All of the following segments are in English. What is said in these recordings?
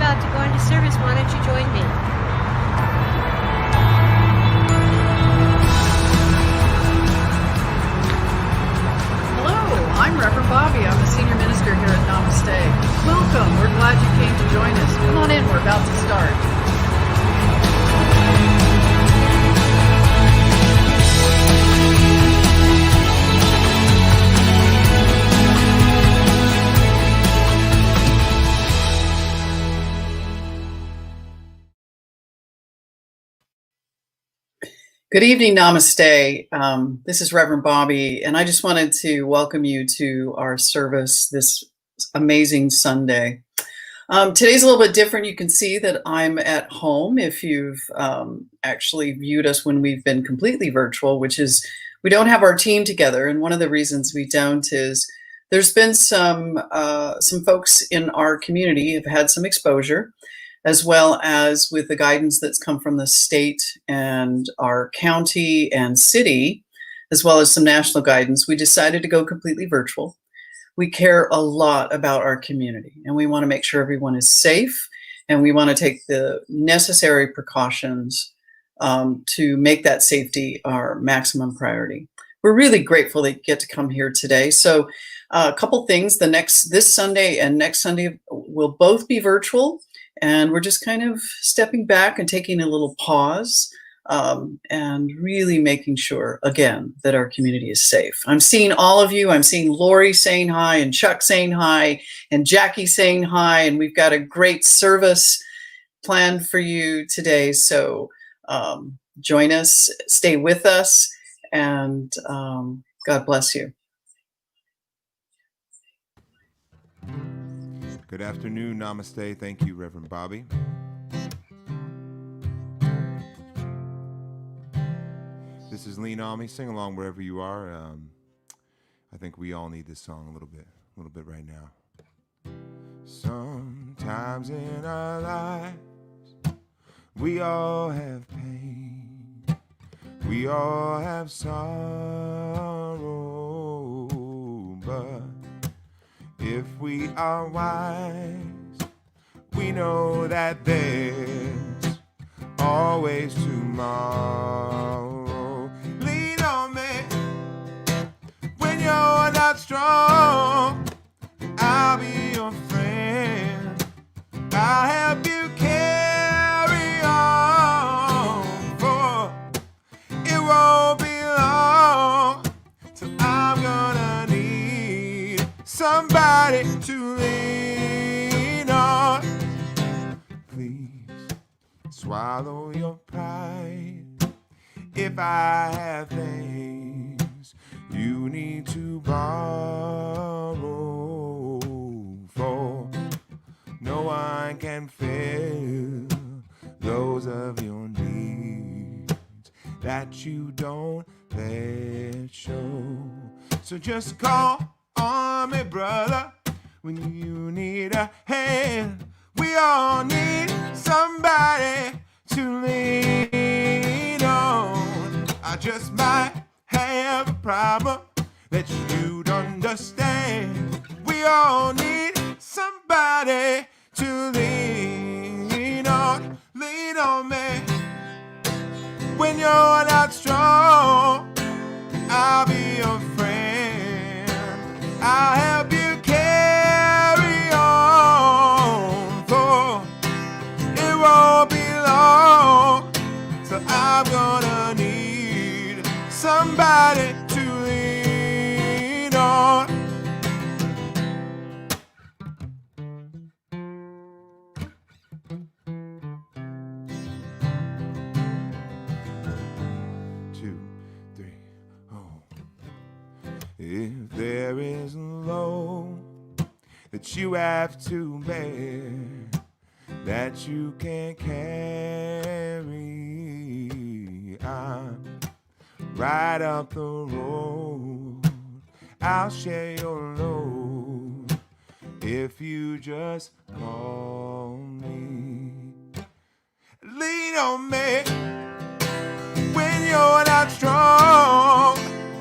about to go into service. Why don't you join me? Hello, I'm Reverend Bobby. I'm the senior minister here at Namaste. Welcome. We're glad you came to join us. Come on in. We're about to start. Good evening, Namaste. This is Reverend Bobby, and I just wanted to welcome you to our service this amazing Sunday. Today's a little bit different. You can see that I'm at home if you've actually viewed us when we've been completely virtual, which is we don't have our team together. And one of the reasons we don't is there's been some folks in our community have had some exposure, as well as with the guidance that's come from the state and our county and city, as well as some national guidance. We decided to go completely virtual. We care a lot about our community, and we want to make sure everyone is safe, and we want to take the necessary precautions to make that safety our maximum priority. We're really grateful that you get to come here today. So a couple things, this Sunday and next Sunday will both be virtual. And we're just kind of stepping back and taking a little pause and really making sure, again, that our community is safe. I'm seeing all of you. I'm seeing Lori saying hi and Chuck saying hi and Jackie saying hi. And we've got a great service planned for you today. So join us, stay with us, and God bless you. Good afternoon, Namaste. Thank you, Reverend Bobby. This is Lean On Me. Sing along wherever you are. I think we all need this song a little bit right now. Sometimes in our lives, we all have pain. We all have sorrow, but if we are wise, we know that there's always tomorrow. Lean on me when you're not strong. I'll be your friend. I'll help you carry on, for it won't be long till I'm gonna need somebody to lean on. Please swallow your pride. If I have things you need to borrow, for no one can fill those of your needs that you don't let show. So just call on me, brother, when you need a hand. We all need somebody to lean on. I just might have a problem that you'd understand. We all need somebody to lean on. Lean on me when you're not strong. I'll be your friend. I'll help you carry on, for it won't be long, so I'm gonna need somebody to lean on. Two, three, oh. If there is a load that you have to bear, that you can't carry, I'm right up the road. I'll share your load if you just call me. Lean on me when you're not strong,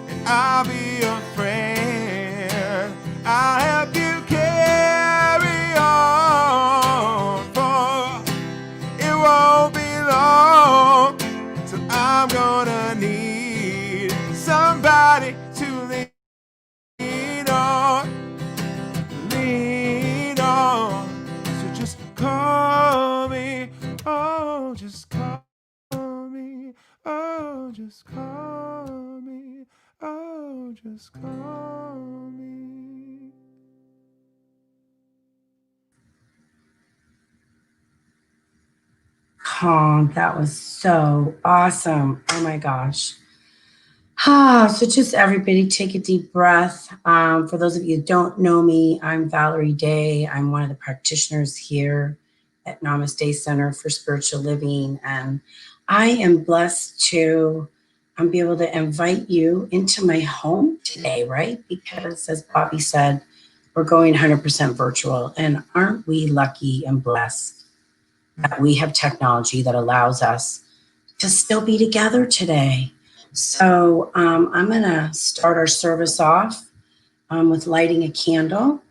and I'll be your friend. I'll help you carry on, for just call me. Oh, that was so awesome. Oh my gosh. So just everybody take a deep breath. For those of you who don't know me, I'm Valerie Day. I'm one of the practitioners here at Namaste Center for Spiritual Living. And I am blessed to be able to invite you into my home today, right? Because as Bobby said, we're going 100% virtual. And aren't we lucky and blessed that we have technology that allows us to still be together today? So I'm going to start our service off with lighting a candle.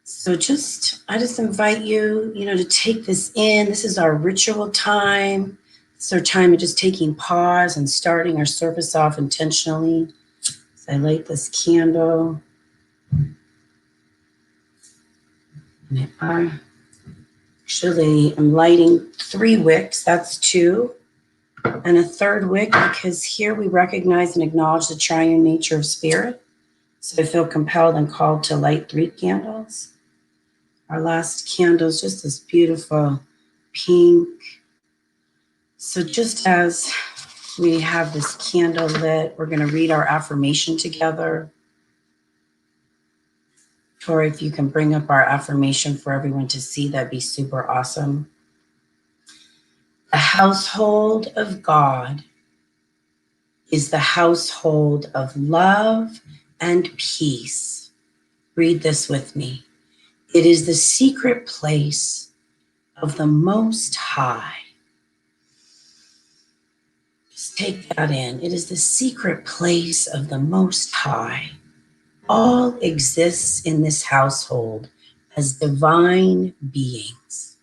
So I just invite you, to take this in. This is our ritual time. It's our time of just taking pause and starting our service off intentionally. So I light this candle. And I'm lighting 3 wicks. That's 2. And a 3rd wick, because here we recognize and acknowledge the triune nature of spirit. So I feel compelled and called to light 3 candles. Our last candle is just this beautiful pink. So just as we have this candle lit, we're going to read our affirmation together. Tori, if you can bring up our affirmation for everyone to see, that'd be super awesome. The household of God is the household of love and peace. Read this with me. It is the secret place of the Most High. Just take that in. It is the secret place of the Most High. All exists in this household as divine beings.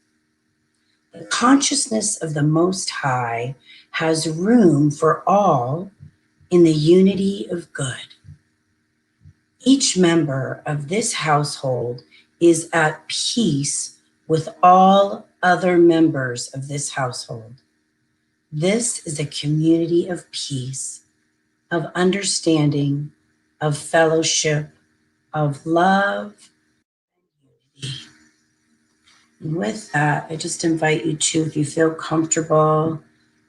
The consciousness of the Most High has room for all in the unity of good. Each member of this household is at peace with all other members of this household. This is a community of peace, of understanding, of fellowship, of love, and unity. And with that, I just invite you to, if you feel comfortable,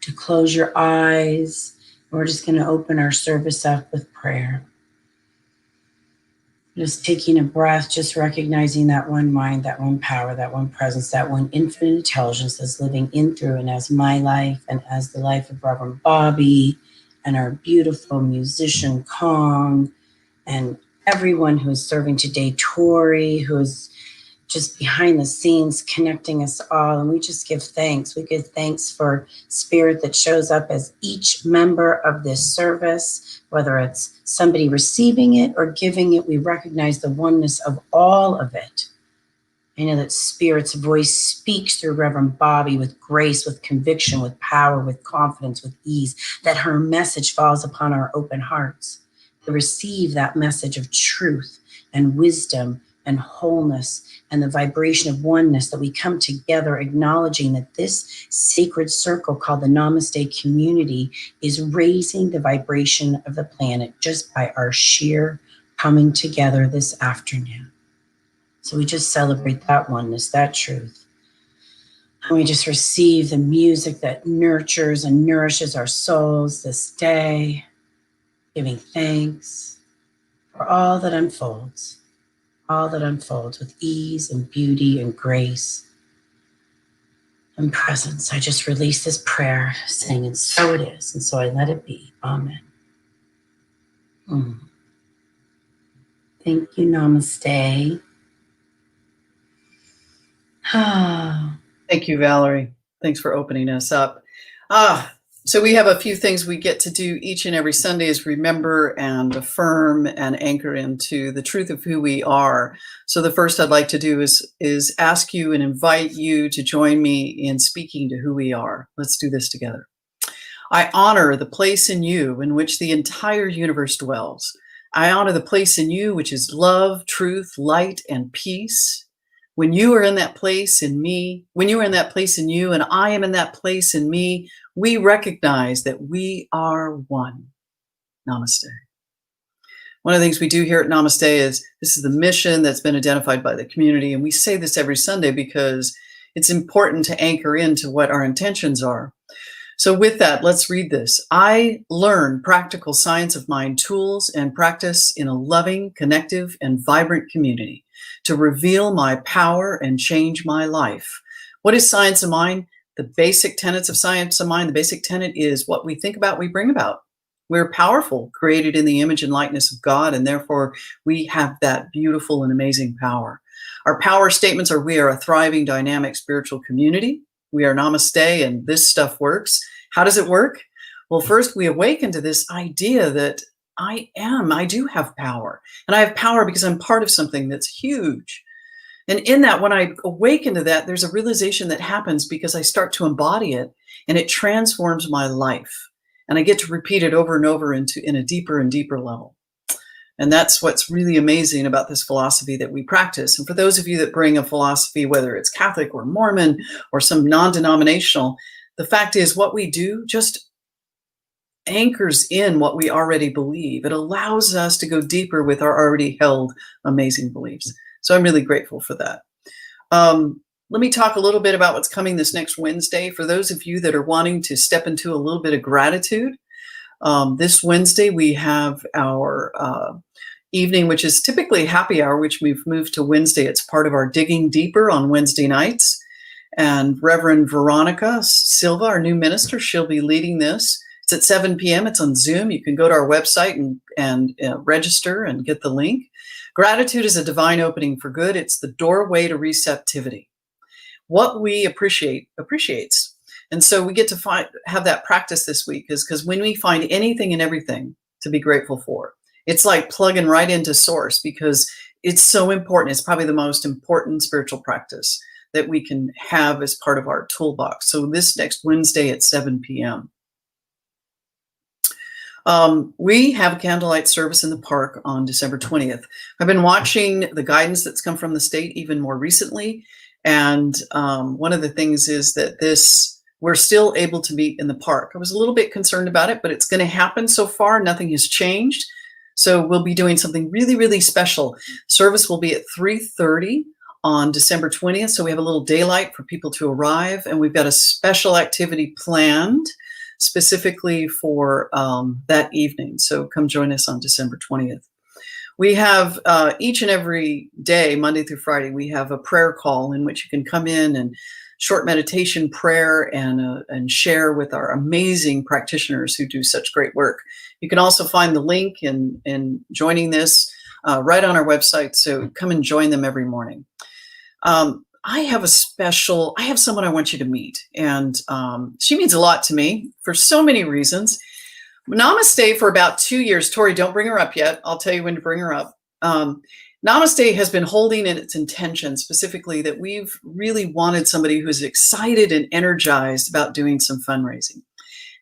to close your eyes. We're just going to open our service up with prayer. Just taking a breath, just recognizing that one mind, that one power, that one presence, that one infinite intelligence that's living in, through, and as my life and as the life of Reverend Bobby and our beautiful musician Kong and everyone who is serving today, Tori, who is just behind the scenes connecting us all. And we just give thanks. We give thanks for spirit that shows up as each member of this service, whether it's somebody receiving it or giving it. We recognize the oneness of all of it. I know that spirit's voice speaks through Reverend Bobby with grace, with conviction, with power, with confidence, with ease, that her message falls upon our open hearts to receive that message of truth and wisdom and wholeness and the vibration of oneness, that we come together acknowledging that this sacred circle called the Namaste community is raising the vibration of the planet just by our sheer coming together this afternoon. So we just celebrate that oneness, that truth. And we just receive the music that nurtures and nourishes our souls this day, giving thanks for all that unfolds with ease and beauty and grace and presence. I just release this prayer saying, and so it is, and so I let it be. Amen. Thank you, Namaste. Thank you, Valerie. Thanks for opening us up. So we have a few things we get to do each and every Sunday, is remember and affirm and anchor into the truth of who we are. So the first I'd like to do is ask you and invite you to join me in speaking to who we are. Let's do this together. I honor the place in you in which the entire universe dwells. I honor the place in you which is love, truth, light, and peace. When you are in that place in me, when you are in that place in you, and I am in that place in me, we recognize that we are one. Namaste. One of the things we do here at Namaste is this is the mission that's been identified by the community. And we say this every Sunday because it's important to anchor into what our intentions are. So with that, let's read this. I learn practical science of mind tools and practice in a loving, connective, and vibrant community to reveal my power and change my life. What is science of mind? The basic tenets of science of mind, the basic tenet is what we think about, we bring about. We're powerful, created in the image and likeness of God, and therefore we have that beautiful and amazing power. Our power statements are we are a thriving, dynamic spiritual community. We are Namaste, and this stuff works. How does it work? Well, first we awaken to this idea that I do have power. And I have power because I'm part of something that's huge. And in that, when I awaken to that, there's a realization that happens because I start to embody it, and it transforms my life. And I get to repeat it over and over in a deeper and deeper level. And that's what's really amazing about this philosophy that we practice. And for those of you that bring a philosophy, whether it's Catholic or Mormon or some non-denominational, the fact is what we do just anchors in what we already believe. It allows us to go deeper with our already held amazing beliefs. So I'm really grateful for that. Let me talk a little bit about what's coming this next Wednesday. For those of you that are wanting to step into a little bit of gratitude, this Wednesday we have our evening, which is typically happy hour, which we've moved to Wednesday. It's part of our Digging Deeper on Wednesday nights. And Reverend Veronica Silva, our new minister, she'll be leading this. It's at 7 p.m. It's on Zoom. You can go to our website and register and get the link. Gratitude is a divine opening for good. It's the doorway to receptivity. What we appreciate appreciates. And so we get to have that practice this week because when we find anything and everything to be grateful for, it's like plugging right into source because it's so important. It's probably the most important spiritual practice that we can have as part of our toolbox. So this next Wednesday at 7 p.m. We have a candlelight service in the park on December 20th. I've been watching the guidance that's come from the state even more recently. And one of the things is that we're still able to meet in the park. I was a little bit concerned about it, but it's going to happen so far. Nothing has changed. So we'll be doing something really, really special. Service will be at 3:30 on December 20th. So we have a little daylight for people to arrive. And we've got a special activity planned specifically for that evening. So come join us on December 20th. We have each and every day, Monday through Friday, we have a prayer call in which you can come in and short meditation prayer and share with our amazing practitioners who do such great work. You can also find the link in joining this right on our website. So come and join them every morning. I have someone I want you to meet, and she means a lot to me for so many reasons. Namaste for about 2 years. Tori, don't bring her up yet. I'll tell you when to bring her up. Namaste has been holding in its intention specifically that we've really wanted somebody who's excited and energized about doing some fundraising.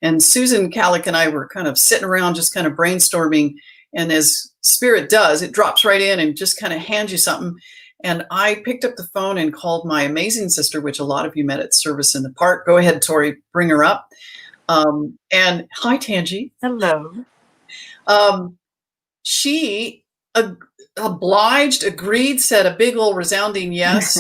And Susan Calick and I were kind of sitting around just kind of brainstorming, and as Spirit does, it drops right in and just kind of hands you something. And I picked up the phone and called my amazing sister, which a lot of you met at service in the park. Go ahead, Tori, bring her up. And hi, Tangi. Hello. She agreed, said a big old resounding yes,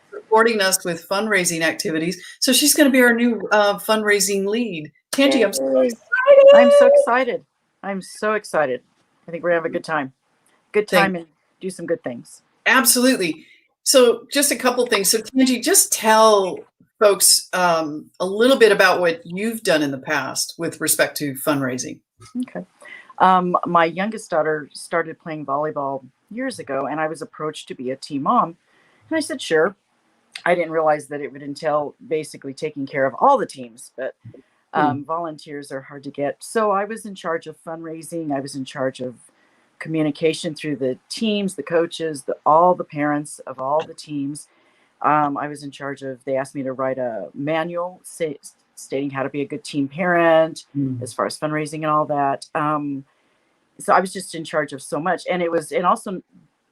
supporting us with fundraising activities. So she's going to be our new fundraising lead. Tangi, I'm so excited. I'm so excited. I'm so excited. I think we're going to have a good time. Good time and do some good things. Absolutely. So just a couple things. So Tangi, just tell folks a little bit about what you've done in the past with respect to fundraising. Okay. My youngest daughter started playing volleyball years ago, and I was approached to be a team mom. And I said, sure. I didn't realize that it would entail basically taking care of all the teams, but volunteers are hard to get. So I was in charge of fundraising. I was in charge of communication through the teams, the coaches, all the parents of all the teams. I was in charge of, they asked me to write a manual stating how to be a good team parent as far as fundraising and all that. So I was just in charge of so much. And also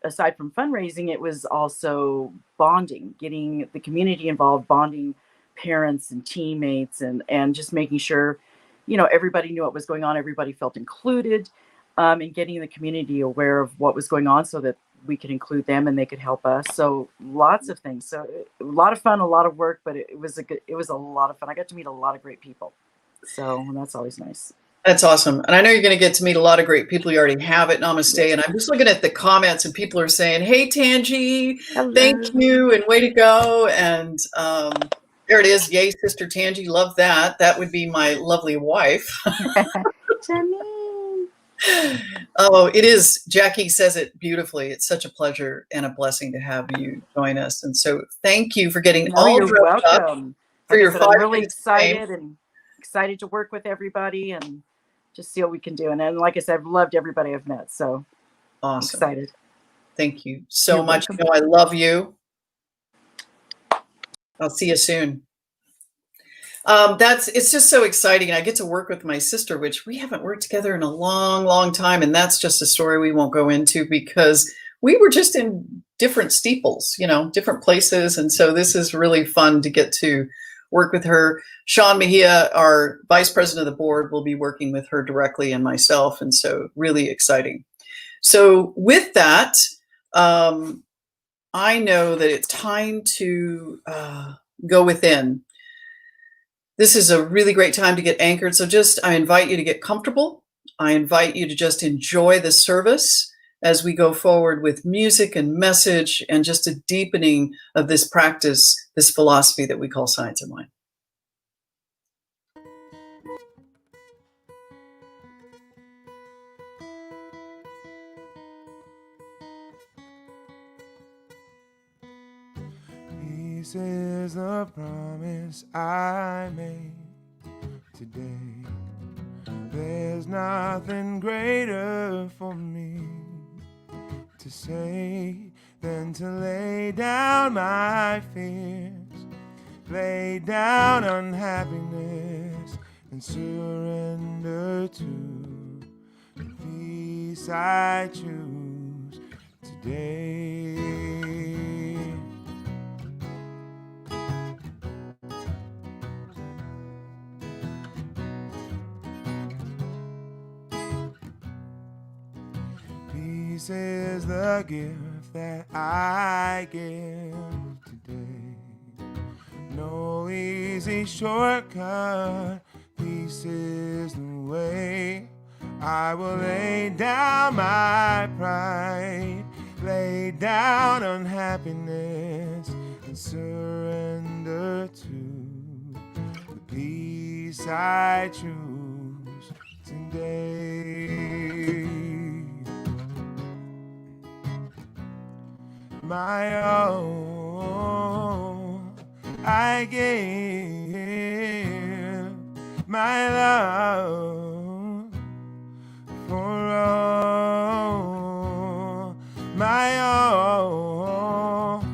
aside from fundraising, it was also bonding, getting the community involved, bonding parents and teammates and just making sure, everybody knew what was going on. Everybody felt included. and getting the community aware of what was going on so that we could include them and they could help us. So lots of things. So a lot of fun, a lot of work, but it was a lot of fun. I got to meet a lot of great people. So that's always nice. That's awesome. And I know you're going to get to meet a lot of great people you already have at Namaste. And I'm just looking at the comments and people are saying, hey, Tangi, Hello. thank you and way to go. And there it is. Yay, Sister Tangi. Love that. That would be my lovely wife. Janine. Oh, it is. Jackie says it beautifully. It's such a pleasure and a blessing to have you join us. And so thank you for getting all you're dressed up welcome. for your 5 I'm really minutes of fame. excited to work with everybody and just see what we can do. And then, like I said, I've loved everybody I've met. So Awesome. Excited. Thank you so You're much. welcome. You know, I love you. I'll see you soon. It's just so exciting. I get to work with my sister, which we haven't worked together in a long, long time. And that's just a story we won't go into because we were just in different steeples, you know, different places. And so this is really fun to get to work with her. Sean Mejia, our vice president of the board, will be working with her directly and myself. And so really exciting. So with that, I know that it's time to go within. This is a really great time to get anchored. So I invite you to get comfortable. I invite you to just enjoy the service as we go forward with music and message and just a deepening of this practice, this philosophy that we call Science of Mind. This is the promise I made today. There's nothing greater for me to say than to lay down my fears, lay down unhappiness, and surrender to the peace I choose today. Peace is the gift that I give today. No easy shortcut, peace is the way. I will lay down my pride, lay down unhappiness, and surrender to the peace I choose today. My all I give, my love for all, my all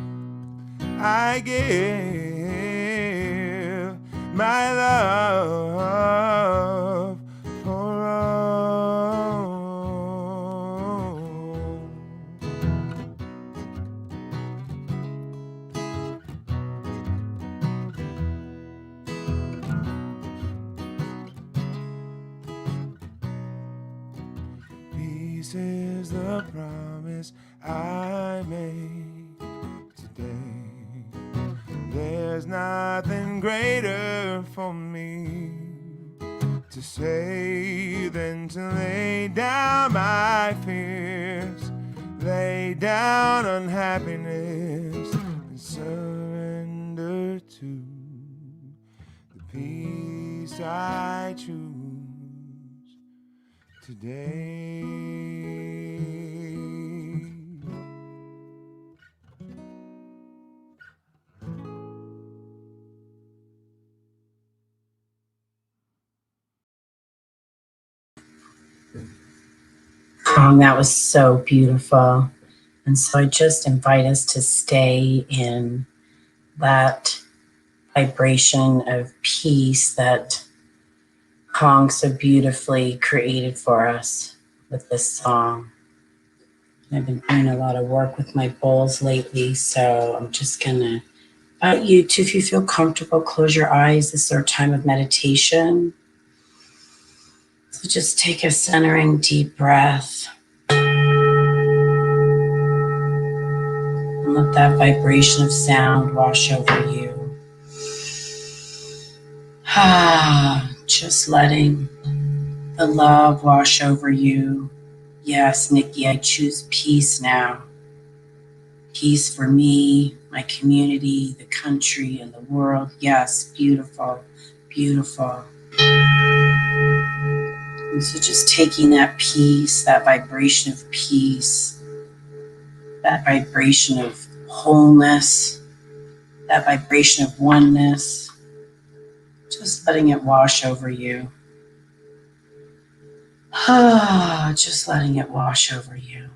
I give, my love for all. Peace is the promise I made today. There's nothing greater for me to say than to lay down my fears, lay down unhappiness, and surrender to the peace I choose today. That was so beautiful. And so I just invite us to stay in that vibration of peace that Kong so beautifully created for us with this song. I've been doing a lot of work with my bowls lately, so I'm just gonna invite you to, if you feel comfortable, close your eyes. This is our time of meditation. So just take a centering deep breath. And let that vibration of sound wash over you. Just letting the love wash over you. Yes, Nikki, I choose peace now. Peace for me, my community, the country, and the world. Yes, beautiful, beautiful. And so just taking that peace, that vibration of peace, that vibration of wholeness, that vibration of oneness, just letting it wash over you. Just letting it wash over you.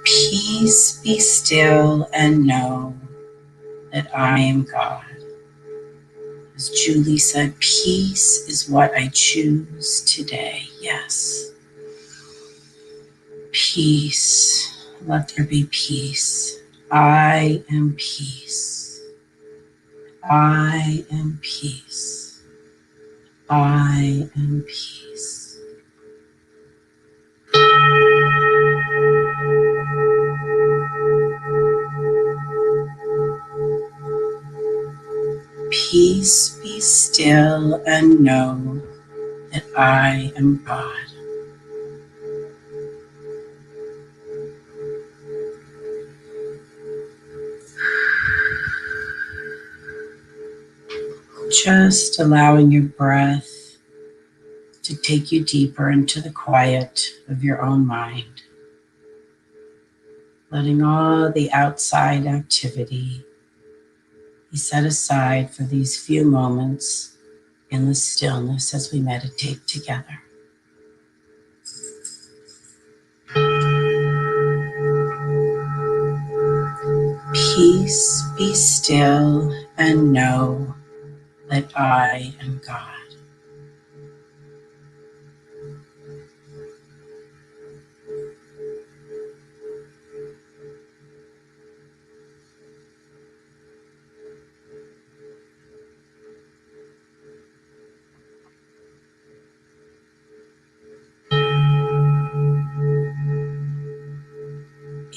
Peace, be still and know that I am God. As Julie said, peace is what I choose today. Yes. Peace. Let there be peace. I am peace. I am peace. I am peace. Peace, be still and know that I am God. Just allowing your breath to take you deeper into the quiet of your own mind. Letting all the outside activity be set aside for these few moments in the stillness as we meditate together. Peace, be still and know that I am God.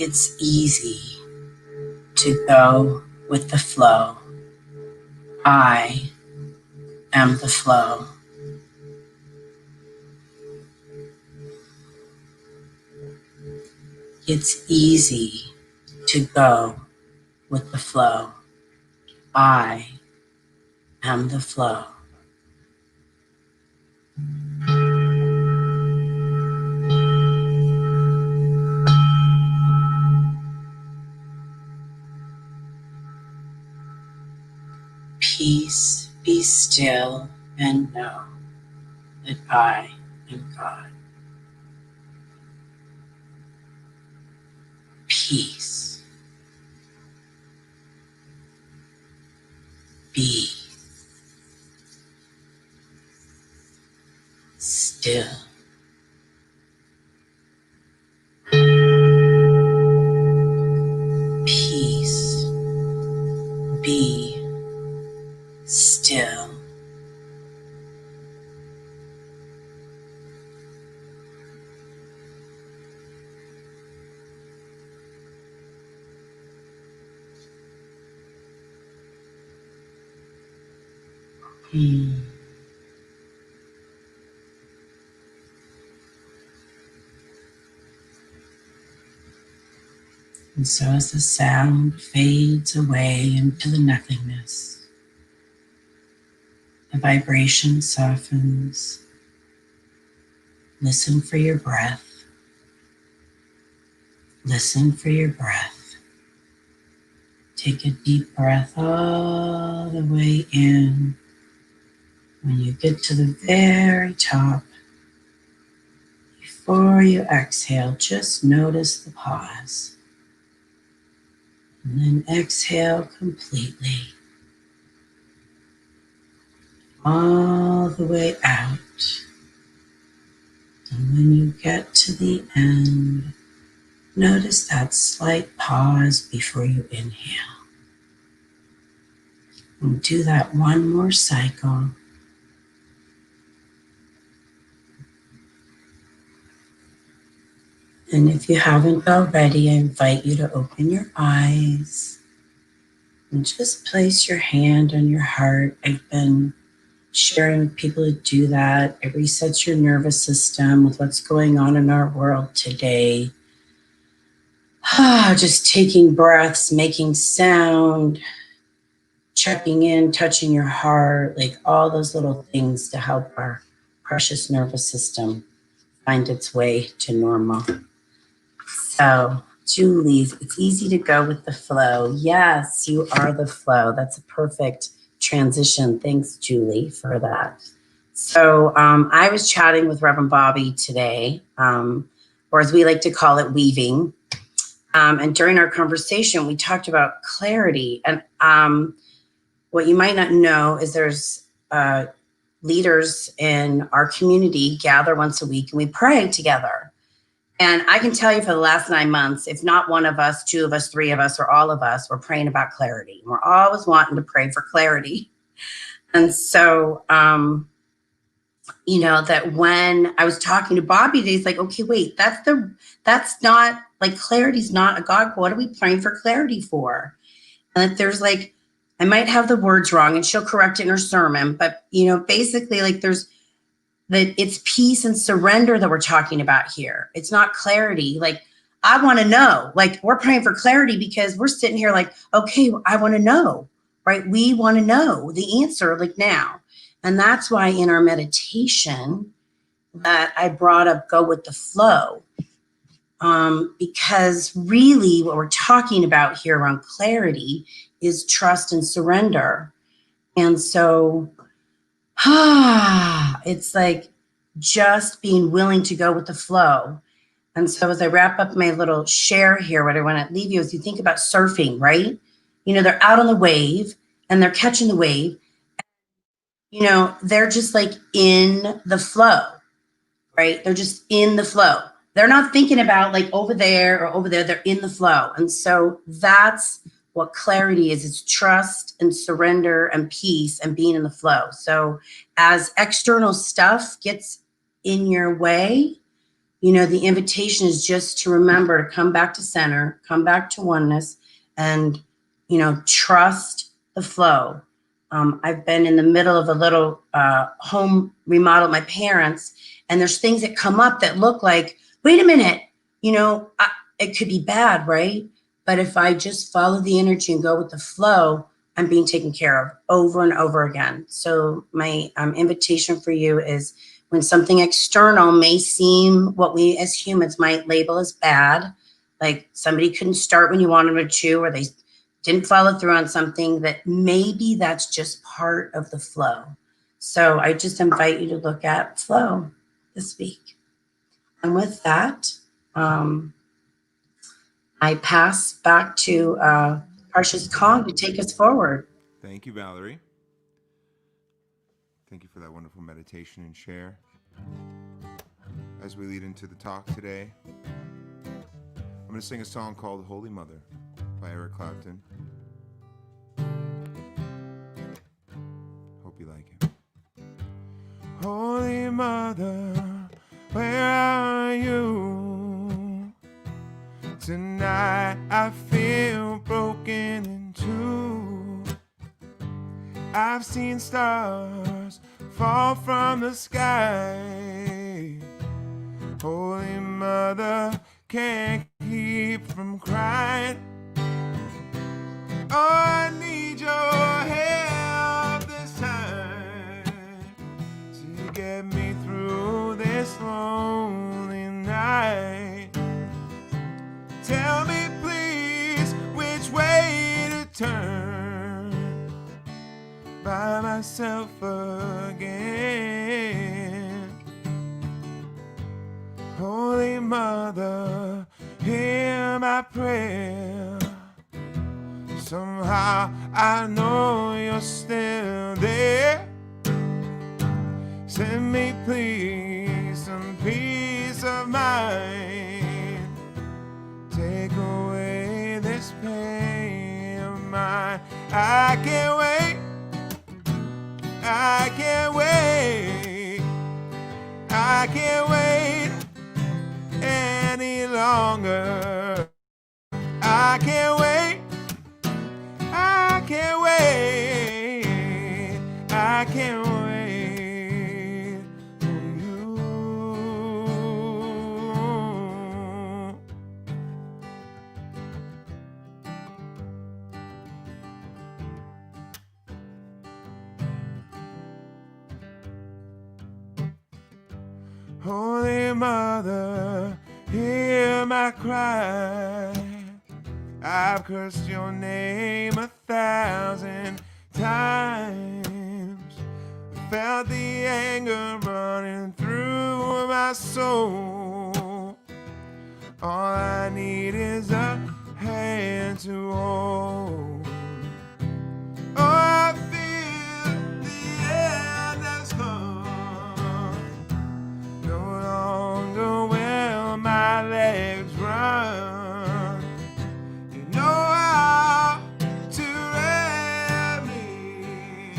It's easy to go with the flow. I am the flow. It's easy to go with the flow. I am the flow. Peace, be still and know that I am God. Peace. Be still. Peace. Be still. And so as the sound fades away into the nothingness, the vibration softens. Listen for your breath. Listen for your breath. Take a deep breath all the way in. When you get to the very top, before you exhale, just notice the pause. And then exhale completely. All the way out. And when you get to the end, notice that slight pause before you inhale. And do that one more cycle. And if you haven't already, I invite you to open your eyes and just place your hand on your heart. I've been sharing with people to do that. It resets your nervous system with what's going on in our world today. Just taking breaths, making sound, checking in, touching your heart, like all those little things to help our precious nervous system find its way to normal. So, Julie, it's easy to go with the flow. Yes, you are the flow. That's a perfect transition. Thanks, Julie, for that. So I was chatting with Reverend Bobby today, or as we like to call it, weaving. And during our conversation, we talked about clarity. And what you might not know is there's leaders in our community gather once a week and we pray together. And I can tell you for the last 9 months, if not one of us, 2 of us, 3 of us, or all of us, we're praying about clarity. We're always wanting to pray for clarity. And so, that when I was talking to Bobby, he's like, okay, wait, that's not like, clarity's not a God. What are we praying for clarity for? And that there's like, I might have the words wrong and she'll correct it in her sermon, but basically like there's that it's peace and surrender that we're talking about here. It's not clarity. Like, I want to know, like we're praying for clarity because we're sitting here like, okay, I want to know, right? We want to know the answer like now. And that's why in our meditation that I brought up, go with the flow. Because really what we're talking about here around clarity is trust and surrender. And so, it's like just being willing to go with the flow. And so as I wrap up my little share here, what I want to leave you is you think about surfing, right? They're out on the wave and they're catching the wave. They're just like in the flow, right? They're just in the flow. They're not thinking about like over there or over there. They're in the flow. And so that's what clarity is. It's trust and surrender and peace and being in the flow. So as external stuff gets in your way, the invitation is just to remember to come back to center, come back to oneness, and, trust the flow. I've been in the middle of a little home remodel at my parents', and there's things that come up that look like, wait a minute, it could be bad, right? But if I just follow the energy and go with the flow, I'm being taken care of over and over again. So my invitation for you is when something external may seem what we as humans might label as bad, like somebody couldn't start when you wanted them to, or they didn't follow through on something, that maybe that's just part of the flow. So I just invite you to look at flow this week. And with that, I pass back to Precious Kong to take us forward. Thank you, Valerie. Thank you for that wonderful meditation and share. As we lead into the talk today, I'm going to sing a song called Holy Mother by Eric Clapton. Hope you like it. Holy Mother, where are you? Tonight I feel broken in two. I've seen stars fall from the sky. Holy Mother, can't keep from crying. Oh, I need your help this time to get me through this lonely night. Tell me please which way to turn by myself again. Holy Mother, hear my prayer. Somehow I know you're still there. Send me please some peace of mind. Take away this pain of mine. I can't wait I can't wait. I can't wait any longer. I can't wait. I can't wait. I can't wait for you. Holy Mother, hear my cry. I've cursed your name 1,000 times. Felt the anger running through my soul. All I need is a hand to hold. Oh, I feel the end has come. No longer will my legs run. You know how to wrap me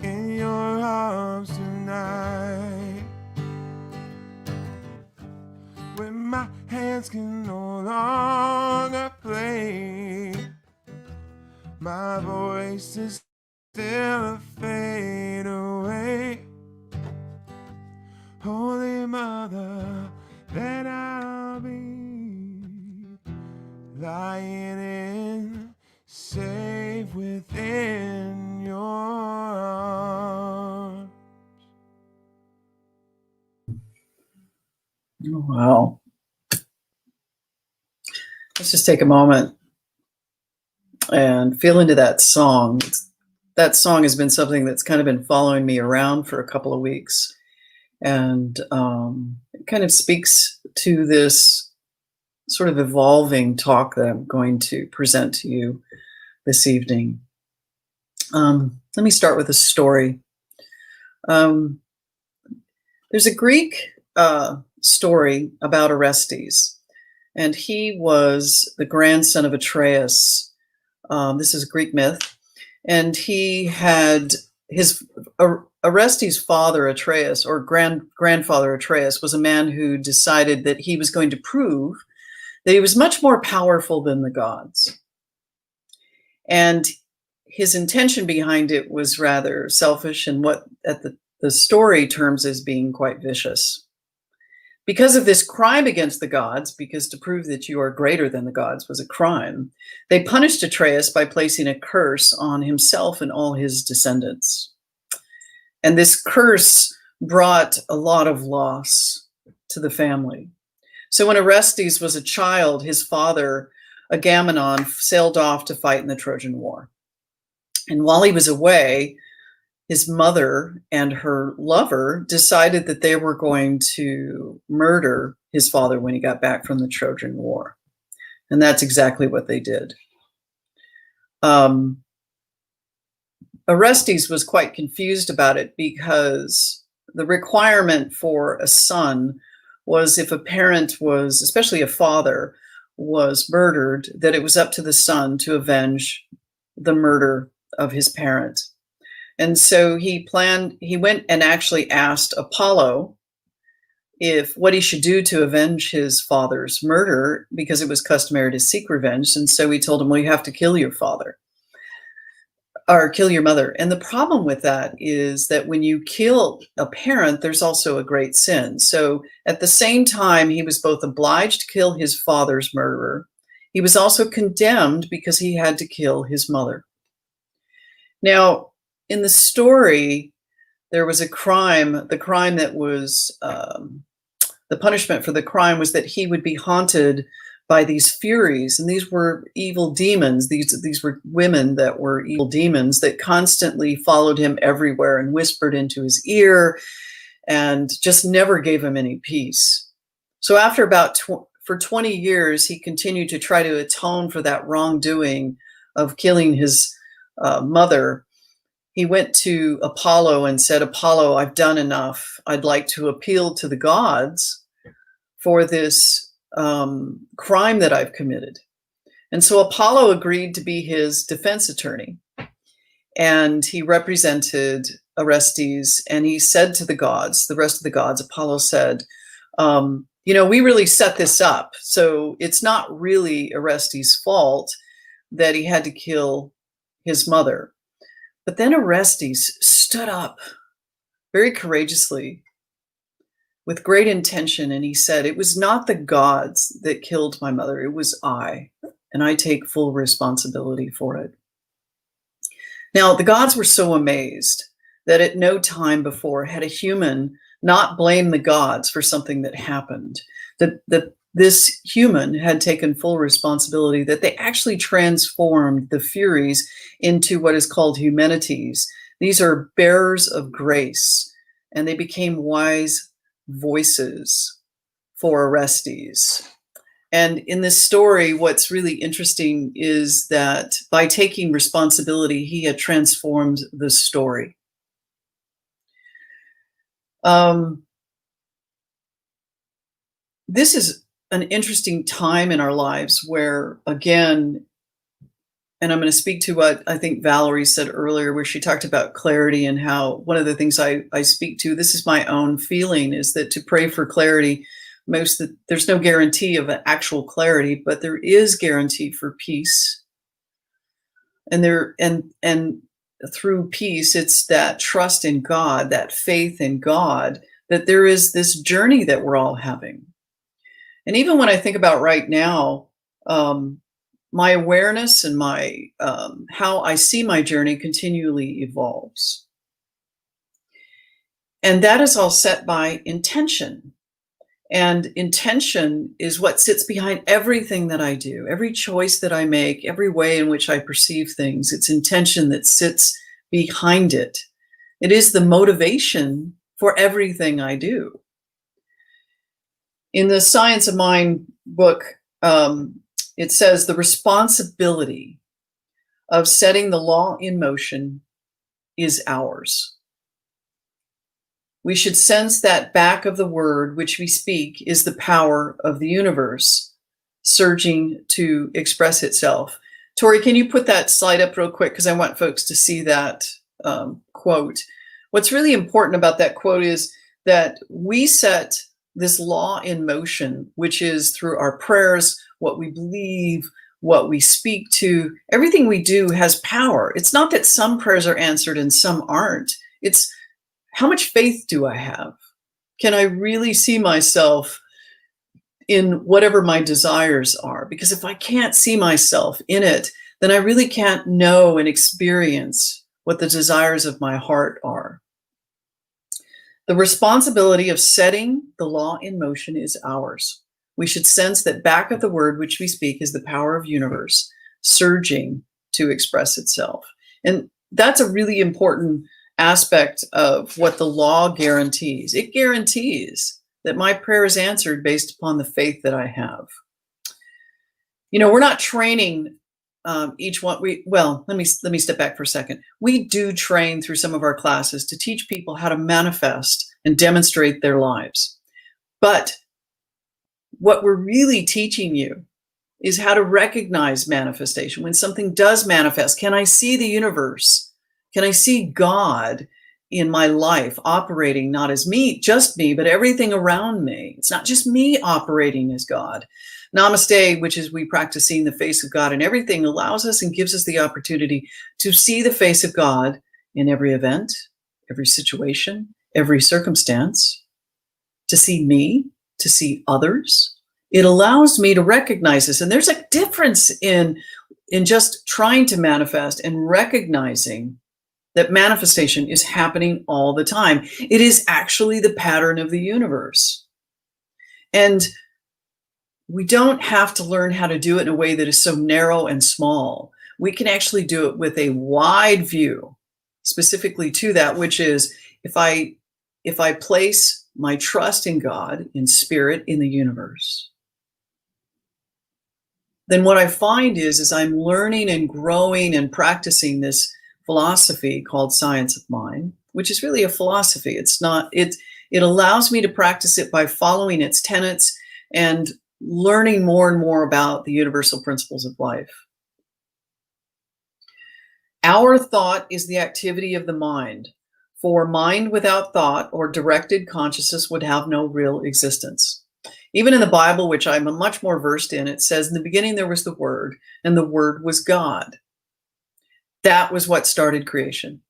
in your arms tonight, when my hands can no longer play. My voice is still a fade away. Holy Mother, then I'll be lying in, safe within your arms. Oh, wow. Let's just take a moment and feel into that song. That song has been something that's kind of been following me around for a couple of weeks. And it kind of speaks to this sort of evolving talk that I'm going to present to you this evening. Let me start with a story. There's a Greek story about Orestes, and he was the grandson of Atreus. This is a Greek myth, and he had his Orestes' father Atreus, or grandfather Atreus, was a man who decided that he was going to prove that he was much more powerful than the gods. And his intention behind it was rather selfish and what at the story terms as being quite vicious. Because of this crime against the gods, because to prove that you are greater than the gods was a crime, they punished Atreus by placing a curse on himself and all his descendants. And this curse brought a lot of loss to the family. So when Orestes was a child, his father, Agamemnon, sailed off to fight in the Trojan War. And while he was away, his mother and her lover decided that they were going to murder his father when he got back from the Trojan War. And that's exactly what they did. Orestes was quite confused about it because the requirement for a son was if a parent was, especially a father, was murdered, that it was up to the son to avenge the murder of his parent. And so he went and actually asked Apollo what he should do to avenge his father's murder, because it was customary to seek revenge. And so he told him, well, you have to kill your father or kill your mother. And the problem with that is that when you kill a parent, there's also a great sin. So at the same time, he was both obliged to kill his father's murderer. He was also condemned because he had to kill his mother. Now, in the story, there was a crime. The crime that was, the punishment for the crime was that he would be haunted by these furies. And these were evil demons. These were women that were evil demons that constantly followed him everywhere and whispered into his ear and just never gave him any peace. So after for 20 years, he continued to try to atone for that wrongdoing of killing his mother. He went to Apollo and said, Apollo, I've done enough. I'd like to appeal to the gods for this crime that I've committed. And so Apollo agreed to be his defense attorney. and he represented Orestes, and he said to the gods, the rest of the gods, Apollo said, we really set this up, so it's not really Orestes' fault that he had to kill his mother. But then Orestes stood up very courageously with great intention, and he said, it was not the gods that killed my mother, it was I, and I take full responsibility for it. Now, the gods were so amazed that at no time before had a human not blamed the gods for something that happened, that this human had taken full responsibility, that they actually transformed the Furies into what is called Humanities. These are bearers of grace, and they became wise voices for Orestes. And in this story, what's really interesting is that by taking responsibility, he had transformed the story. This is an interesting time in our lives where, again, and I'm going to speak to what I think Valerie said earlier, where she talked about clarity and how one of the things I speak to, this is my own feeling, is that to pray for clarity, there's no guarantee of an actual clarity, but there is guarantee for peace. And through peace, it's that trust in God, that faith in God, that there is this journey that we're all having. And even when I think about right now, my awareness and my how I see my journey continually evolves. And that is all set by intention. And intention is what sits behind everything that I do, every choice that I make, every way in which I perceive things. It's intention that sits behind it. It is the motivation for everything I do. In the Science of Mind book, it says the responsibility of setting the law in motion is ours. We should sense that back of the word which we speak is the power of the universe surging to express itself. Tori, can you put that slide up real quick? Because I want folks to see that quote. What's really important about that quote is that we set this law in motion, which is through our prayers, what we believe, what we speak to. Everything we do has power. It's not that some prayers are answered and some aren't. It's how much faith do I have? Can I really see myself in whatever my desires are? Because if I can't see myself in it, then I really can't know and experience what the desires of my heart are. The responsibility of setting the law in motion is ours. We should sense that back of the word which we speak is the power of universe surging to express itself. And that's a really important aspect of what the law guarantees. It guarantees that my prayer is answered based upon the faith that I have. We're not training each one. Let me step back for a second. We do train through some of our classes to teach people how to manifest and demonstrate their lives. But what we're really teaching you is how to recognize manifestation. When something does manifest, can I see the universe? Can I see God in my life operating not as me, just me, but everything around me? It's not just me operating as God. Namaste, which is we practice seeing the face of God in everything, allows us and gives us the opportunity to see the face of God in every event, every situation, every circumstance, to see me, to see others. It allows me to recognize this. And there's a difference in just trying to manifest and recognizing that manifestation is happening all the time. It is actually the pattern of the universe. And we don't have to learn how to do it in a way that is so narrow and small. We can actually do it with a wide view, specifically to that, which is if I place my trust in God, in spirit, in the universe, then what I find is I'm learning and growing and practicing this philosophy called Science of Mind, which is really a philosophy. It allows me to practice it by following its tenets and learning more and more about the universal principles of life. Our thought is the activity of the mind. For mind without thought or directed consciousness would have no real existence. Even in the Bible, which I'm much more versed in, it says, in the beginning there was the Word, and the Word was God. That was what started creation,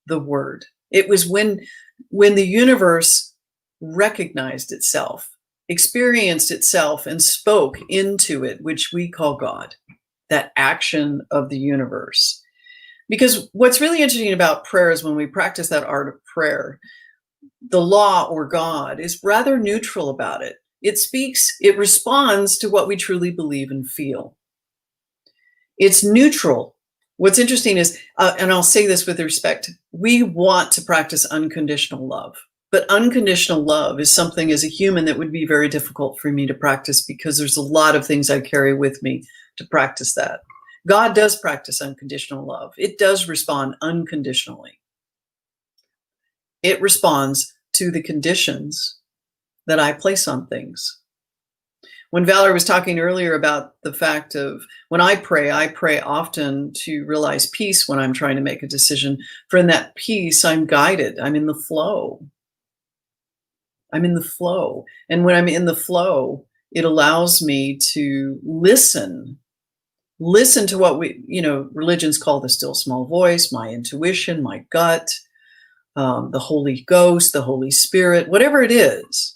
the Word. It was when the universe recognized itself, experienced itself, and spoke into it, which we call God, that action of the universe. Because what's really interesting about prayer is when we practice that art of prayer, the law or God is rather neutral about it. It speaks, it responds to what we truly believe and feel. It's neutral. What's interesting is, and I'll say this with respect, we want to practice unconditional love. But unconditional love is something as a human that would be very difficult for me to practice because there's a lot of things I carry with me to practice that. God does practice unconditional love. It does respond unconditionally. It responds to the conditions that I place on things. When Valerie was talking earlier about the fact of when I pray often to realize peace when I'm trying to make a decision. For in that peace, I'm guided. I'm in the flow. I'm in the flow. And when I'm in the flow, it allows me to listen to what religions call the still small voice, my intuition, my gut, the Holy Ghost, the Holy Spirit, whatever it is.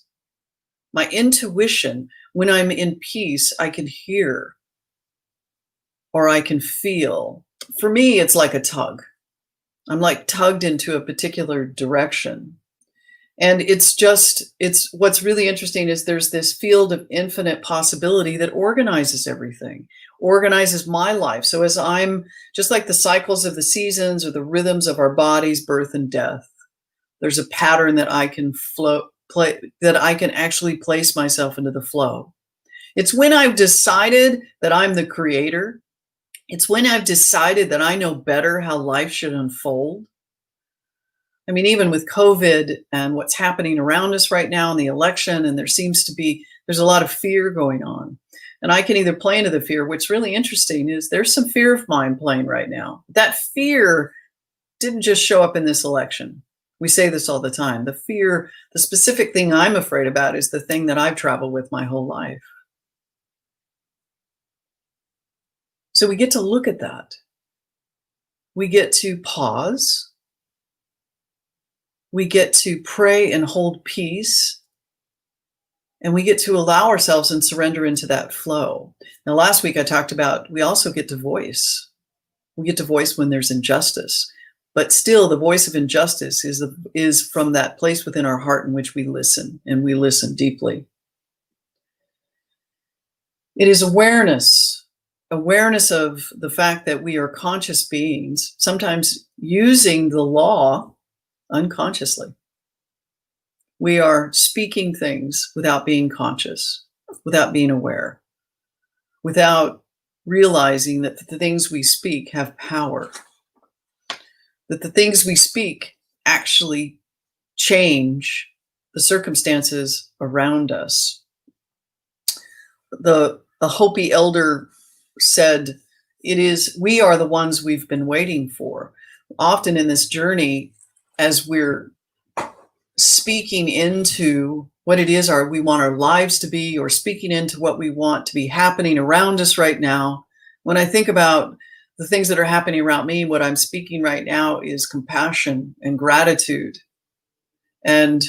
My intuition, when I'm in peace, I can hear or I can feel. For me, it's like a tug. I'm like tugged into a particular direction. And it's what's really interesting is there's this field of infinite possibility that organizes everything, organizes my life. So as I'm just like the cycles of the seasons or the rhythms of our bodies, birth and death, there's a pattern that I can that I can actually place myself into the flow. It's when I've decided that I'm the creator. It's when I've decided that I know better how life should unfold. I mean, even with COVID and what's happening around us right now in the election, and there's a lot of fear going on. And I can either play into the fear. What's really interesting is there's some fear of mine playing right now. That fear didn't just show up in this election. We say this all the time. The fear, the specific thing I'm afraid about is the thing that I've traveled with my whole life. So we get to look at that. We get to pause. We get to pray and hold peace. And we get to allow ourselves and surrender into that flow. Now, last week I talked about we also get to voice. We get to voice when there's injustice. But still, the voice of injustice is from that place within our heart in which we listen, and we listen deeply. It is awareness of the fact that we are conscious beings, sometimes using the law unconsciously. We are speaking things without being conscious, without being aware, without realizing that the things we speak have power. That the things we speak actually change the circumstances around us. The Hopi elder said, we are the ones we've been waiting for. Often in this journey, as we're speaking into what it is we want our lives to be, or speaking into what we want to be happening around us right now, when I think about the things that are happening around me, what I'm speaking right now is compassion and gratitude, and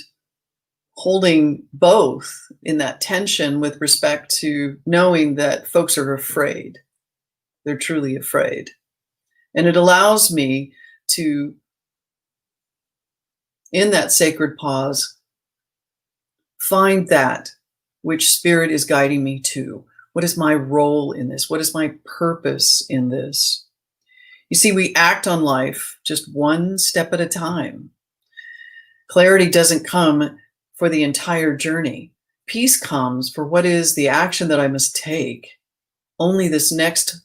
holding both in that tension with respect to knowing that folks are afraid. They're truly afraid. And it allows me to, in that sacred pause, find that which spirit is guiding me to. What is my role in this? What is my purpose in this? You see, we act on life just one step at a time. Clarity doesn't come for the entire journey. Peace comes for what is the action that I must take. Only this next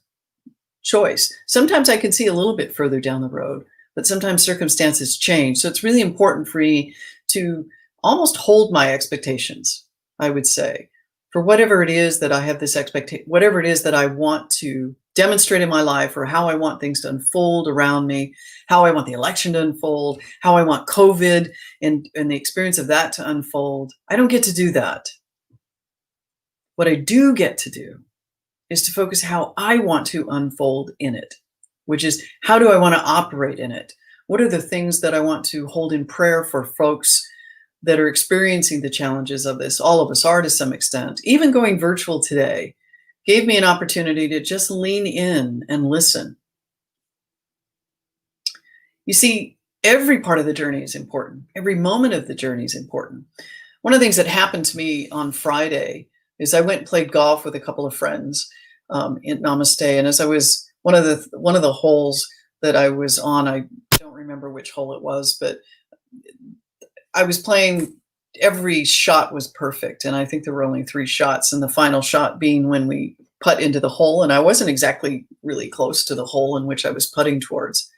choice. Sometimes I can see a little bit further down the road, but sometimes circumstances change. So it's really important for me to almost hold my expectations, I would say, for whatever it is that I have this expectation, whatever it is that I want to demonstrate in my life, or how I want things to unfold around me, how I want the election to unfold, how I want COVID and the experience of that to unfold. I don't get to do that. What I do get to do is to focus how I want to unfold in it, which is, how do I want to operate in it? What are the things that I want to hold in prayer for folks that are experiencing the challenges of this? All of us are to some extent. Even going virtual today gave me an opportunity to just lean in and listen. You see, every part of the journey is important. Every moment of the journey is important. One of the things that happened to me on Friday is I went and played golf with a couple of friends in Namaste. And as I was, one of the holes that I was on, I don't remember which hole it was, but I was playing, every shot was perfect. And I think there were only 3 shots, and the final shot being when we putt into the hole. And I wasn't exactly really close to the hole in which I was putting towards.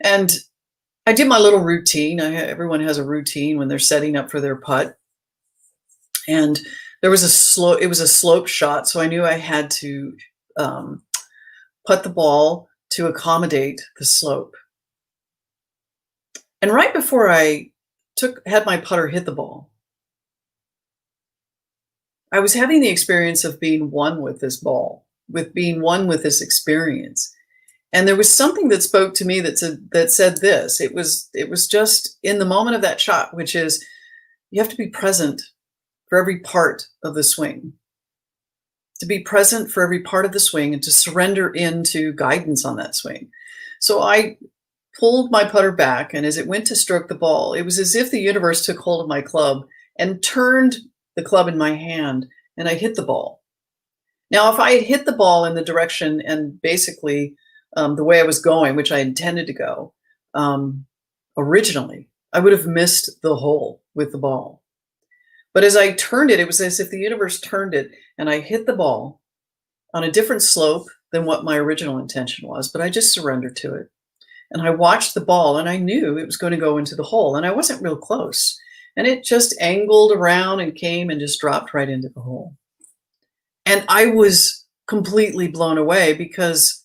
And I did my little routine. Everyone has a routine when they're setting up for their putt. And there was it was a slope shot. So I knew I had to putt the ball to accommodate the slope. And right before I had my putter hit the ball, I was having the experience of being one with this ball, with being one with this experience. And there was something that spoke to me that said this. It was just in the moment of that shot, which is, you have to be present for every part of the swing. To be present for every part of the swing and to surrender into guidance on that swing. So I pulled my putter back, and as it went to stroke the ball, it was as if the universe took hold of my club and turned the club in my hand, and I hit the ball. Now, if I had hit the ball in the direction and basically the way I was going, which I intended to go originally, I would have missed the hole with the ball. But as I turned it, it was as if the universe turned it, and I hit the ball on a different slope than what my original intention was, but I just surrendered to it. And I watched the ball, and I knew it was going to go into the hole, and I wasn't real close. And it just angled around and came and just dropped right into the hole. And I was completely blown away, because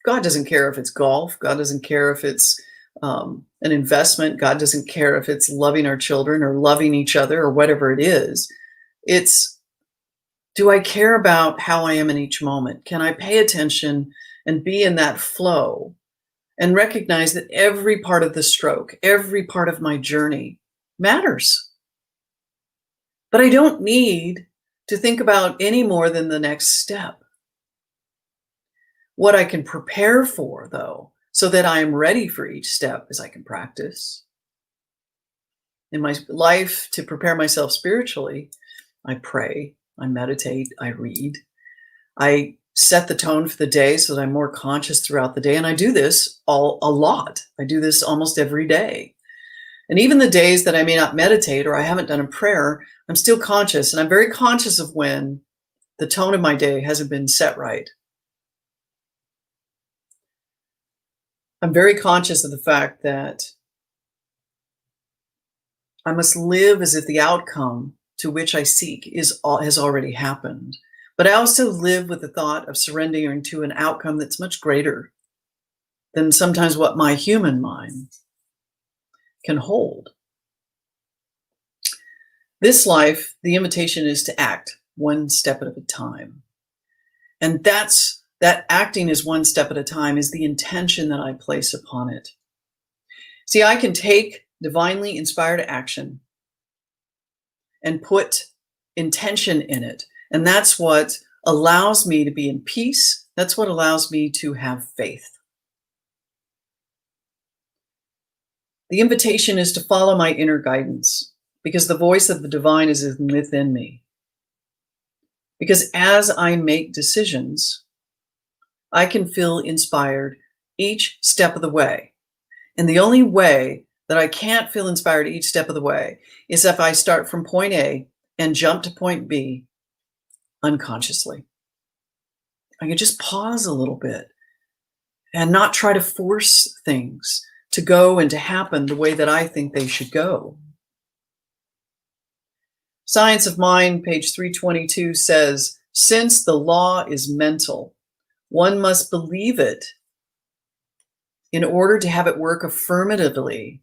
God doesn't care if it's golf. God doesn't care if it's an investment. God doesn't care if it's loving our children or loving each other or whatever it is. It's, do I care about how I am in each moment? Can I pay attention and be in that flow and recognize that every part of the stroke, every part of my journey matters? But I don't need to think about any more than the next step. What I can prepare for, though, so that I am ready for each step, is I can practice. In my life, to prepare myself spiritually, I pray, I meditate, I read. I set the tone for the day so that I'm more conscious throughout the day. And I do this a lot. I do this almost every day. And even the days that I may not meditate or I haven't done a prayer, I'm still conscious. And I'm very conscious of when the tone of my day hasn't been set right. I'm very conscious of the fact that I must live as if the outcome to which I seek has already happened. But I also live with the thought of surrendering to an outcome that's much greater than sometimes what my human mind can hold. This life, the invitation is to act one step at a time. And that acting is one step at a time is the intention that I place upon it. See, I can take divinely inspired action and put intention in it. And that's what allows me to be in peace. That's what allows me to have faith. The invitation is to follow my inner guidance, because the voice of the divine is within me. Because as I make decisions, I can feel inspired each step of the way. And the only way that I can't feel inspired each step of the way is if I start from point A and jump to point B unconsciously. I can just pause a little bit and not try to force things to go and to happen the way that I think they should go. Science of Mind, page 322 says, Since the law is mental, one must believe it in order to have it work affirmatively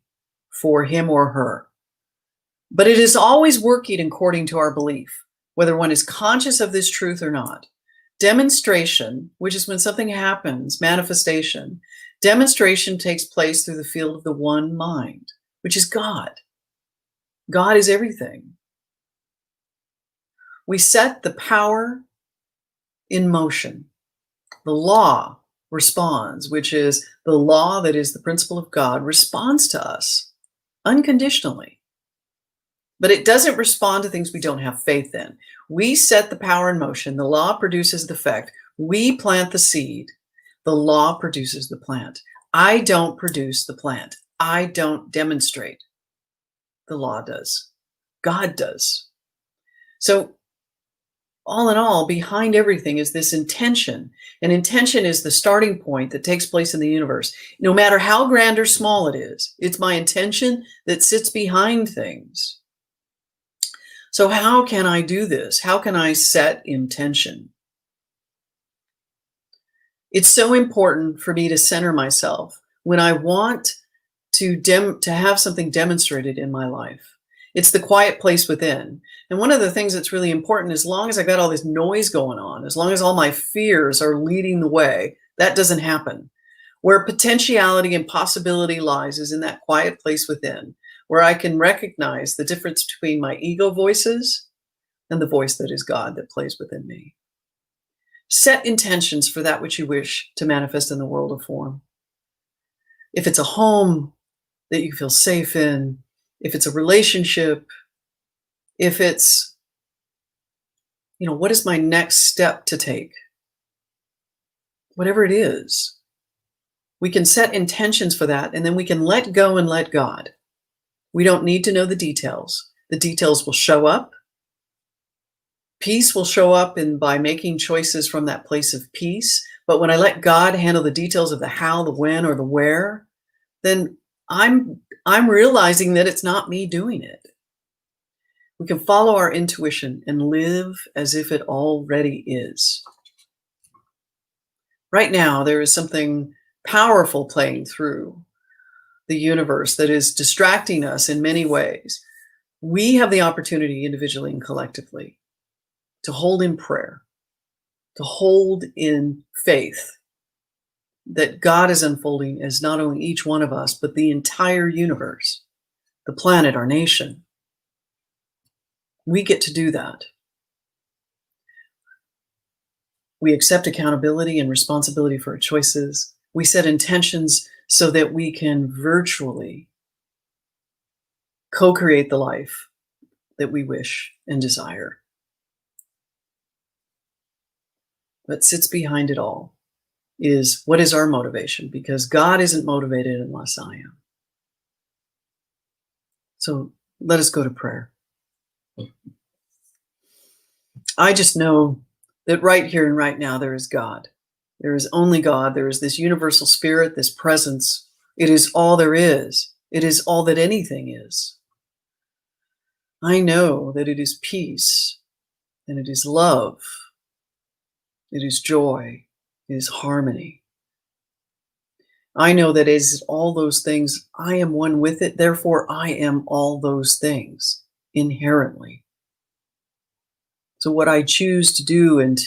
for him or her. But it is always working according to our belief, whether one is conscious of this truth or not. Demonstration, which is when something happens, manifestation, demonstration takes place through the field of the one mind, which is God. God is everything. We set the power in motion. The law responds, which is the law that is the principle of God, responds to us unconditionally. But it doesn't respond to things we don't have faith in. We set the power in motion. The law produces the effect. We plant the seed. The law produces the plant. I don't produce the plant. I don't demonstrate. The law does. God does. So all in all, behind everything is this intention. And intention is the starting point that takes place in the universe. No matter how grand or small it is, it's my intention that sits behind things. So how can I do this? How can I set intention? It's so important for me to center myself when I want to have something demonstrated in my life. It's the quiet place within. And one of the things that's really important, as long as I got all this noise going on, as long as all my fears are leading the way, that doesn't happen. Where potentiality and possibility lies is in that quiet place within, where I can recognize the difference between my ego voices and the voice that is God that plays within me. Set intentions for that which you wish to manifest in the world of form. If it's a home that you feel safe in, if it's a relationship, if it's, what is my next step to take? Whatever it is, we can set intentions for that, and then we can let go and let God. We don't need to know the details. The details will show up. Peace will show up by making choices from that place of peace. But when I let God handle the details of the how, the when, or the where, then I'm realizing that it's not me doing it. We can follow our intuition and live as if it already is. Right now, there is something powerful playing through the universe that is distracting us in many ways. We have the opportunity individually and collectively to hold in prayer, to hold in faith that God is unfolding as not only each one of us, but the entire universe, the planet, our nation. We get to do that. We accept accountability and responsibility for our choices. We set intentions so that we can virtually co-create the life that we wish and desire. What sits behind it all is, what is our motivation? Because God isn't motivated unless I am. So let us go to prayer. I just know that right here and right now there is God. There is only God. There is this universal spirit, this presence. It is all there is. It is all that anything is. I know that it is peace, and it is love. It is joy. It is harmony. I know that as all those things, I am one with it. Therefore, I am all those things inherently. So what I choose to do and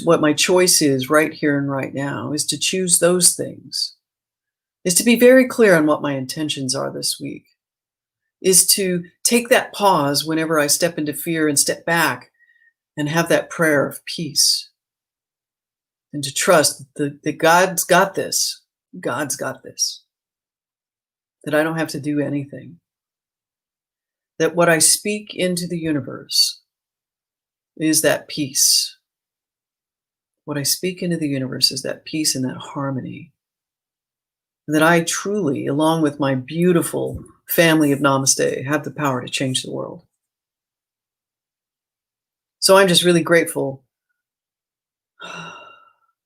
what my choice is right here and right now is to choose those things, is to be very clear on what my intentions are this week, is to take that pause whenever I step into fear and step back and have that prayer of peace, and to trust that God's got this. God's got this. That I don't have to do anything. That what I speak into the universe is that peace. What I speak into the universe is that peace and that harmony. And that I truly, along with my beautiful family of Namaste, have the power to change the world. So I'm just really grateful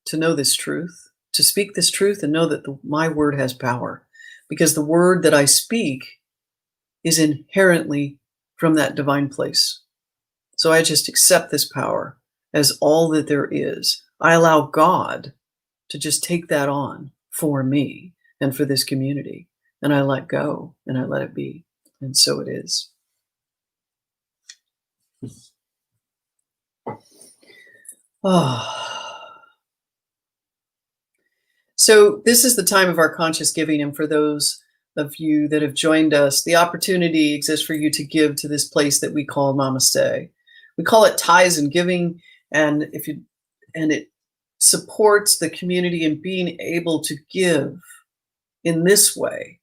to know this truth, to speak this truth and know that my word has power, because the word that I speak is inherently from that divine place. So I just accept this power as all that there is. I allow God to just take that on for me and for this community. And I let go and I let it be. And so it is. Oh. So this is the time of our conscious giving. And for those of you that have joined us, the opportunity exists for you to give to this place that we call Namaste. We call it tithes and giving. And it supports the community in being able to give in this way,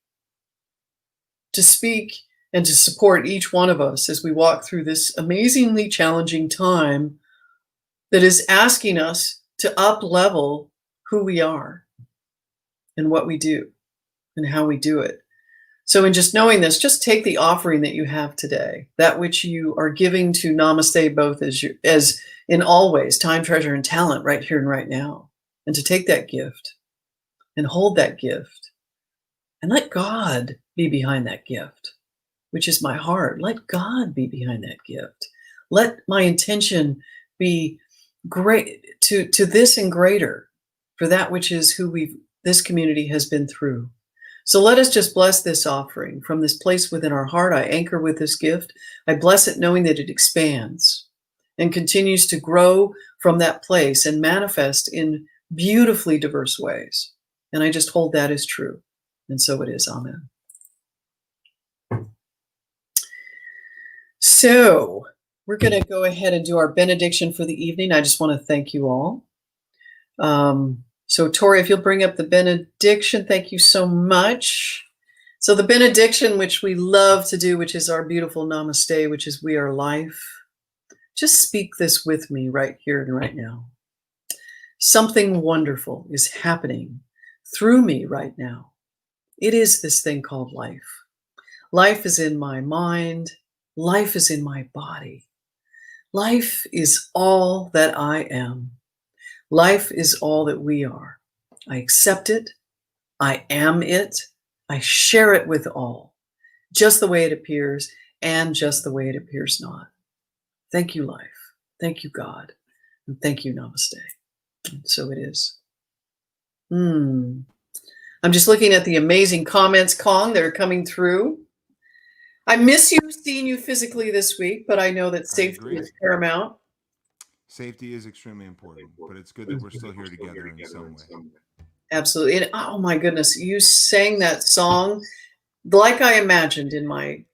to speak and to support each one of us as we walk through this amazingly challenging time that is asking us to up-level who we are and what we do and how we do it. So in just knowing this, just take the offering that you have today, that which you are giving to Namaste, both as in all ways, time, treasure, and talent right here and right now, and to take that gift and hold that gift and let God be behind that gift, which is my heart. Let God be behind that gift. Let my intention be great to this and greater for that which is who this community has been through. So let us just bless this offering from this place within our heart. I anchor with this gift. I bless it knowing that it expands and continues to grow from that place and manifest in beautifully diverse ways. And I just hold that as true. And so it is. Amen. So we're going to go ahead and do our benediction for the evening. I just want to thank you all. So Tori, if you'll bring up the benediction, thank you so much. So the benediction, which we love to do, which is our beautiful Namaste, which is we are life. Just speak this with me right here and right now. Something wonderful is happening through me right now. It is this thing called life. Life is in my mind. Life is in my body. Life is all that I am. Life is all that we are. I accept it. I am it. I share it with all, just the way it appears and just the way it appears not. Thank you, life. Thank you, God. And thank you, Namaste. And so it is. I'm just looking at the amazing comments, Kong, that are coming through. I miss you, seeing you physically this week, but I know that safety is paramount. Safety is extremely important, but it's good that we're still here together in some way. Absolutely. And oh my goodness, you sang that song like I imagined in my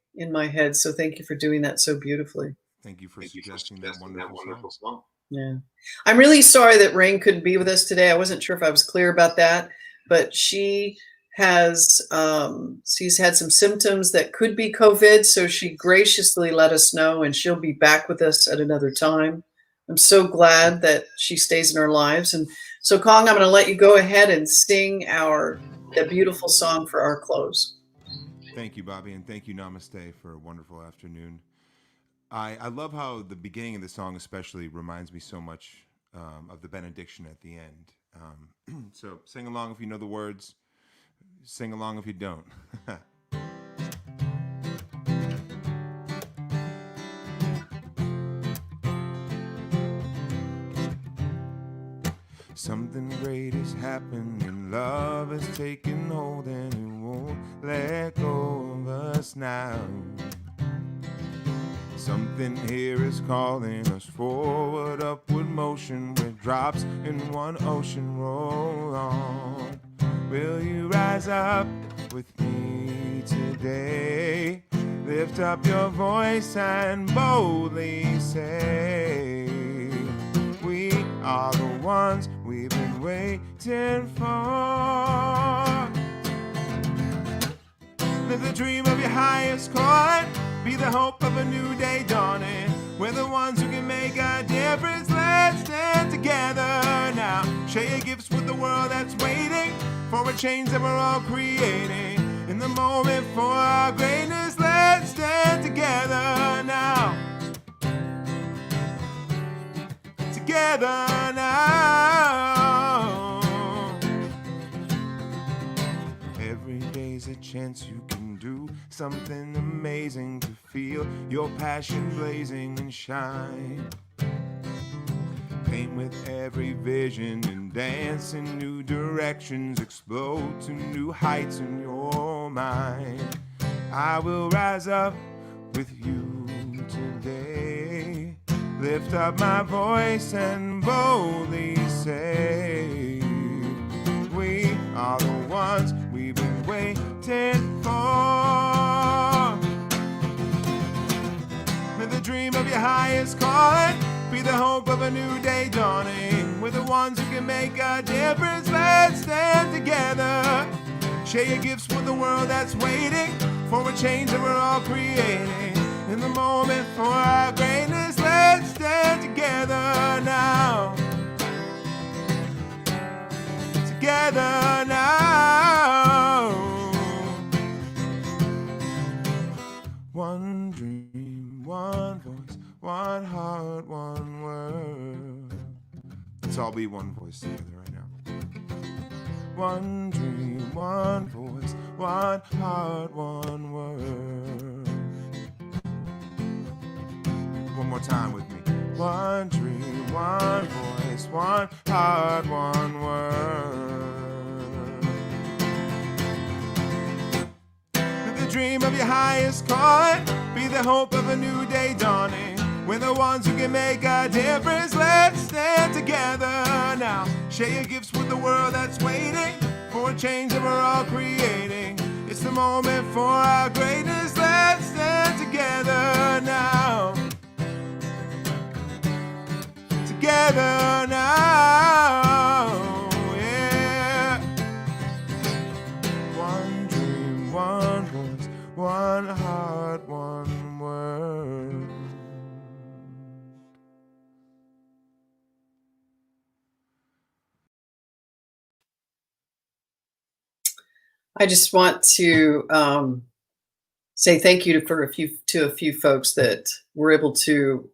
head. So thank you for doing that so beautifully. Thank you for suggesting that wonderful song. Yeah. I'm really sorry that Rain couldn't be with us today. I wasn't sure if I was clear about that, but she's had some symptoms that could be COVID. So she graciously let us know, and she'll be back with us at another time. I'm so glad that she stays in our lives. And so, Kong, I'm going to let you go ahead and sing that beautiful song for our close. Thank you, Bobby, and thank you, Namaste, for a wonderful afternoon. I love how the beginning of the song especially reminds me so much of the benediction at the end. So sing along if you know the words. Sing along if you don't. Something great is happening, love has taken hold and it won't let go of us now. Something here is calling us forward, upward motion with drops in one ocean. Roll on. Will you rise up with me today? Lift up your voice and boldly say, we are the ones we've been waiting for. Live the dream of your highest calling. Be the hope of a new day dawning. We're the ones who can make a difference. Let's stand together now. Share your gifts with the world that's waiting for a change that we're all creating. In the moment for our greatness, let's stand together now. Together now. Every day's a chance you can do something amazing to feel your passion blazing and shine. Paint with every vision and dance in new directions, explode to new heights in your mind. I will rise up with you today, lift up my voice and boldly say, we are the ones we've been waiting for. With the dream of your highest calling, be the hope of a new day dawning. We're the ones who can make a difference. Let's stand together, share your gifts with the world that's waiting for a change that we're all creating. In the moment for our greatness, let's stand together now. Together now. One dream, one voice, one heart, one word. Let's all be one voice together right now. One dream, one voice, one heart, one word. One more time with me. One dream, one voice, one heart, one word. With the dream of your highest calling, be the hope of a new day dawning. We're the ones who can make a difference. Let's stand together now. Share your gifts with the world that's waiting for a change that we're all creating. It's the moment for our greatness. Let's stand together now. Together now, yeah. One dream, one voice, one heart, one word. I just want to say thank you to a few folks that were able to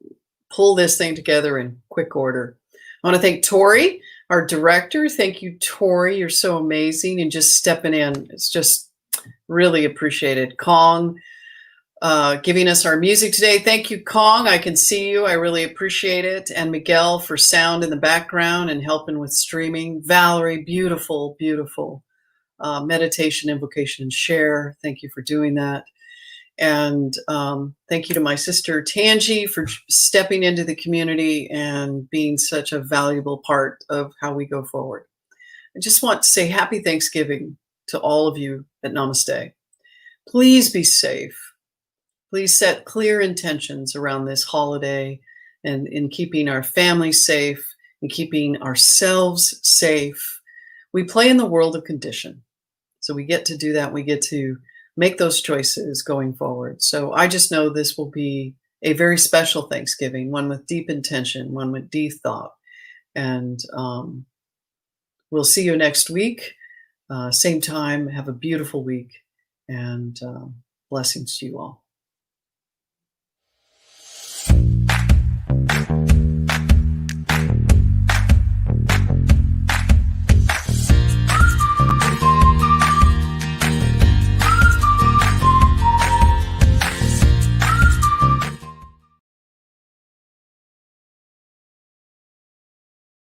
pull this thing together in quick order. I want to thank Tori, our director. Thank you, Tori. You're so amazing and just stepping in. It's just really appreciated. Kong, giving us our music today. Thank you, Kong. I can see you. I really appreciate it. And Miguel for sound in the background and helping with streaming. Valerie, beautiful, beautiful meditation, invocation, and share. Thank you for doing that. And thank you to my sister Tangi for stepping into the community and being such a valuable part of how we go forward. I just want to say happy Thanksgiving to all of you at Namaste. Please be safe. Please set clear intentions around this holiday and in keeping our families safe and keeping ourselves safe. We play in the world of condition. So we get to do that. We get to make those choices going forward. So I just know this will be a very special Thanksgiving, one with deep intention, one with deep thought. And we'll see you next week. Same time. Have a beautiful week and blessings to you all.